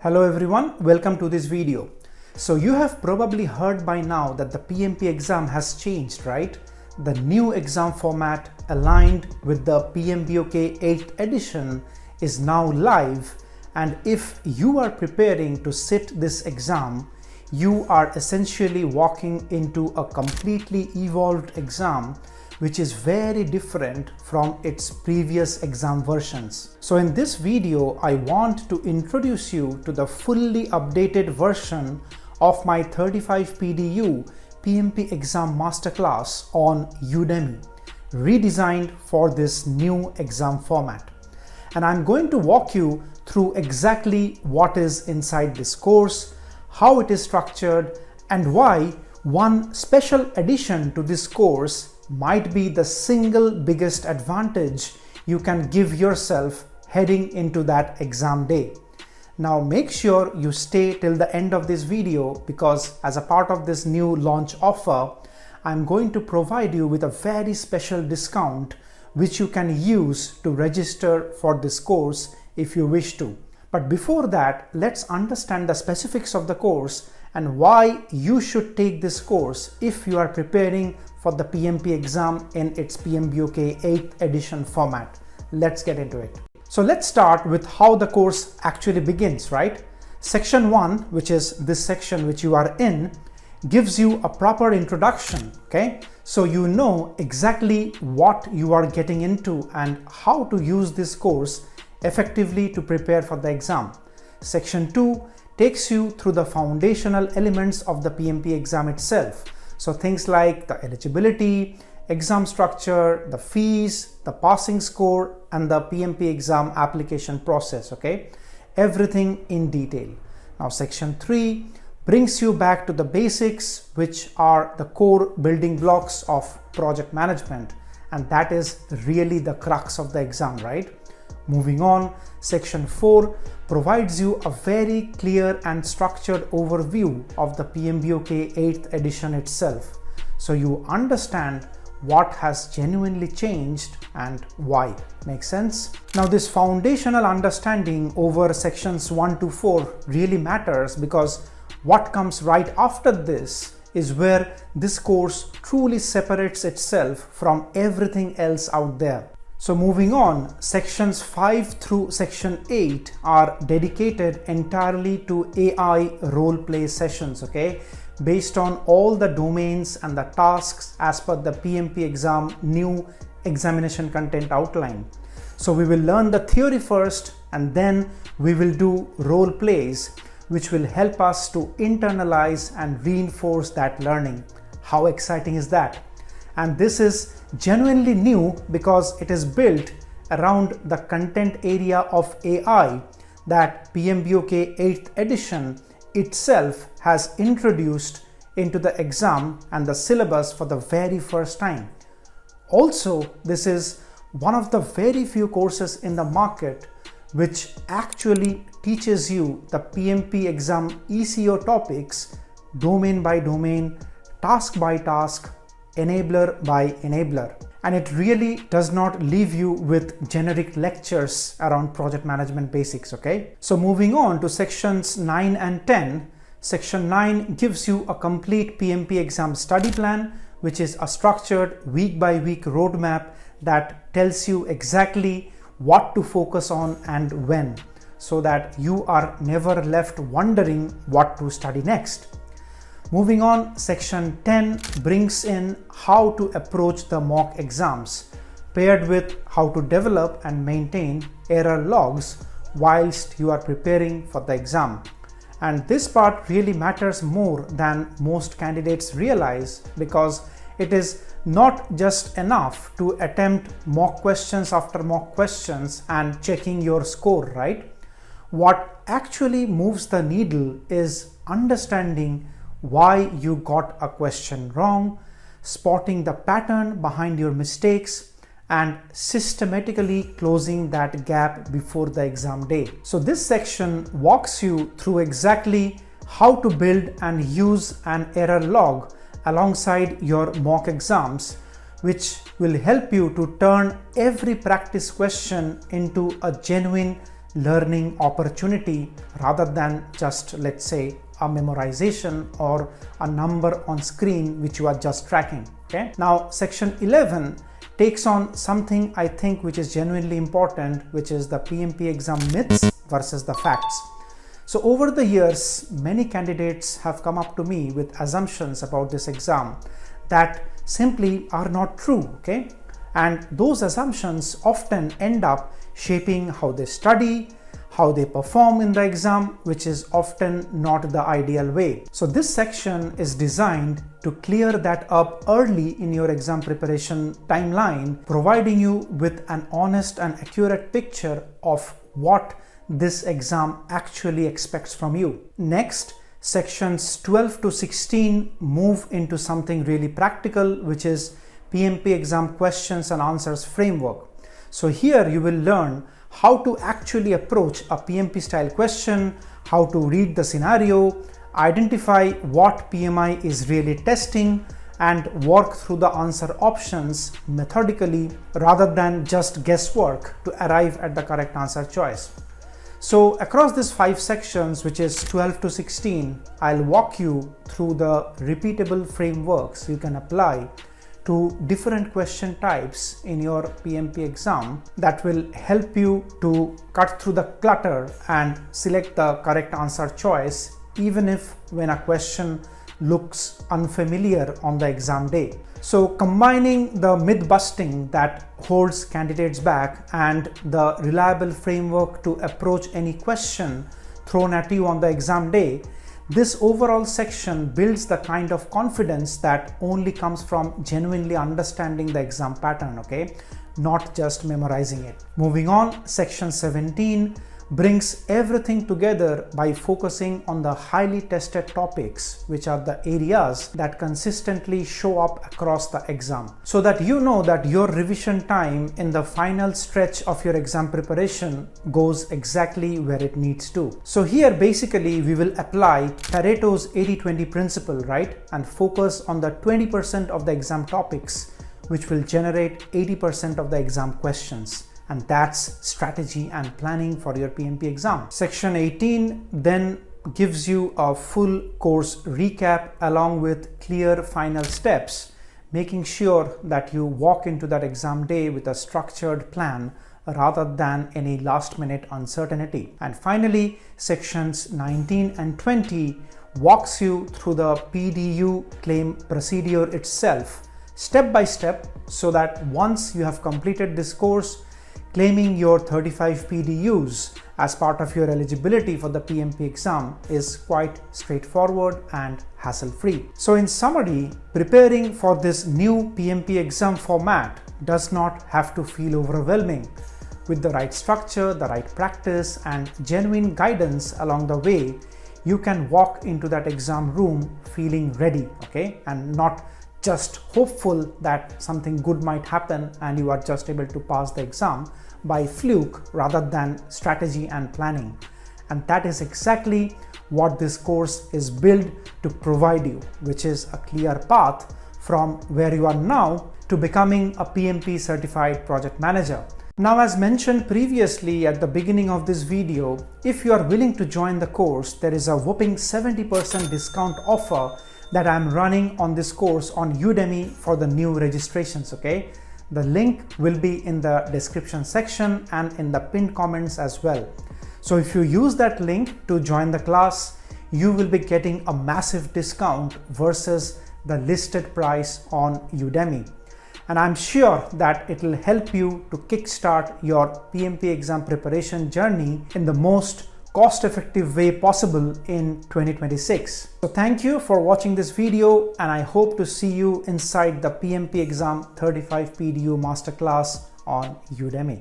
Hello everyone, welcome to this video. So you have probably heard by now that the PMP exam has changed, right? The new exam format aligned with the PMBOK 8th edition is now live, and if you are preparing to sit this exam, you are essentially walking into a completely evolved exam which is very different from its previous exam versions. So in this video, I want to introduce you to the fully updated version of my 35 PDU PMP Exam Masterclass on Udemy, redesigned for this new exam format. And I'm going to walk you through exactly what is inside this course, how it is structured, and why one special addition to this course might be the single biggest advantage you can give yourself heading into that exam day. Now make sure you stay till the end of this video, because as a part of this new launch offer, I'm going to provide you with a very special discount which you can use to register for this course if you wish to. But before that, let's understand the specifics of the course and why you should take this course if you are preparing for the PMP exam in its PMBOK 8th edition format. Let's get into it. So let's start with how the course actually begins, right? Section 1, which is this section which you are in, gives you a proper introduction, okay? So you know exactly what you are getting into and how to use this course effectively to prepare for the exam. Section 2 takes you through the foundational elements of the PMP exam itself. So things like the eligibility, exam structure, the fees, the passing score, and the PMP exam application process, okay? Everything in detail. Now section 3 brings you back to the basics, which are the core building blocks of project management. And that is really the crux of the exam, right? Moving on, section 4 provides you a very clear and structured overview of the PMBOK 8th edition itself, so you understand what has genuinely changed and why. Makes sense? Now this foundational understanding over sections 1 to 4 really matters, because what comes right after this is where this course truly separates itself from everything else out there. So moving on, sections 5 through section 8 are dedicated entirely to AI role play sessions, okay? Based on all the domains and the tasks as per the PMP exam new examination content outline. So we will learn the theory first, and then we will do role plays, which will help us to internalize and reinforce that learning. How exciting is that? And this is genuinely new because it is built around the content area of AI that PMBOK 8th edition itself has introduced into the exam and the syllabus for the very first time. Also, this is one of the very few courses in the market which actually teaches you the PMP exam ECO topics domain by domain, task by task, enabler by enabler. And it really does not leave you with generic lectures around project management basics, okay? So moving on to sections 9 and 10, section 9 gives you a complete PMP exam study plan, which is a structured week by week roadmap that tells you exactly what to focus on and when, so that you are never left wondering what to study next. Moving on, section 10 brings in how to approach the mock exams, paired with how to develop and maintain error logs whilst you are preparing for the exam. And this part really matters more than most candidates realize, because it is not just enough to attempt mock questions after mock questions and checking your score, right? What actually moves the needle is understanding why you got a question wrong, spotting the pattern behind your mistakes, and systematically closing that gap before the exam day. So this section walks you through exactly how to build and use an error log alongside your mock exams, which will help you to turn every practice question into a genuine learning opportunity rather than just, let's say, a memorization or a number on screen which you are just tracking. Okay. Now section 11 takes on something I think which is genuinely important, which is the PMP exam myths versus the facts. So over the years, many candidates have come up to me with assumptions about this exam that simply are not true, okay? And those assumptions often end up shaping how they study, how they perform in the exam, which is often not the ideal way. So this section is designed to clear that up early in your exam preparation timeline, providing you with an honest and accurate picture of what this exam actually expects from you. Next, sections 12 to 16 move into something really practical, which is PMP exam questions and answers framework. So here you will learn how to actually approach a PMP style question, how to read the scenario, identify what PMI is really testing, and work through the answer options methodically rather than just guesswork to arrive at the correct answer choice. So across these 5 sections, which is 12 to 16, I'll walk you through the repeatable frameworks you can apply to different question types in your PMP exam that will help you to cut through the clutter and select the correct answer choice, even if when a question looks unfamiliar on the exam day. So combining the myth busting that holds candidates back and the reliable framework to approach any question thrown at you on the exam day, this overall section builds the kind of confidence that only comes from genuinely understanding the exam pattern, okay? Not just memorizing it. Moving on, section 17 brings everything together by focusing on the highly tested topics, which are the areas that consistently show up across the exam, so that you know that your revision time in the final stretch of your exam preparation goes exactly where it needs to. So here basically we will apply Pareto's 80-20 principle, right? And focus on the 20% of the exam topics which will generate 80% of the exam questions. And that's strategy and planning for your PMP exam. Section 18 then gives you a full course recap along with clear final steps, making sure that you walk into that exam day with a structured plan rather than any last minute uncertainty. And finally, sections 19 and 20 walks you through the PDU claim procedure itself, step by step, so that once you have completed this course, claiming your 35 PDUs as part of your eligibility for the PMP exam is quite straightforward and hassle-free. So in summary, preparing for this new PMP exam format does not have to feel overwhelming. With the right structure, the right practice, and genuine guidance along the way, you can walk into that exam room feeling ready, okay? And not just hopeful that something good might happen and you are just able to pass the exam by fluke rather than strategy and planning. And that is exactly what this course is built to provide you, which is a clear path from where you are now to becoming a PMP certified project manager. Now, as mentioned previously at the beginning of this video, if you are willing to join the course, there is a whopping 70% discount offer that I'm running on this course on Udemy for the new registrations, okay? The link will be in the description section and in the pinned comments as well. So if you use that link to join the class, you will be getting a massive discount versus the listed price on Udemy. And I'm sure that it will help you to kickstart your PMP exam preparation journey in the most cost-effective way possible in 2026. So thank you for watching this video, and I hope to see you inside the PMP exam 35 PDU Masterclass on Udemy.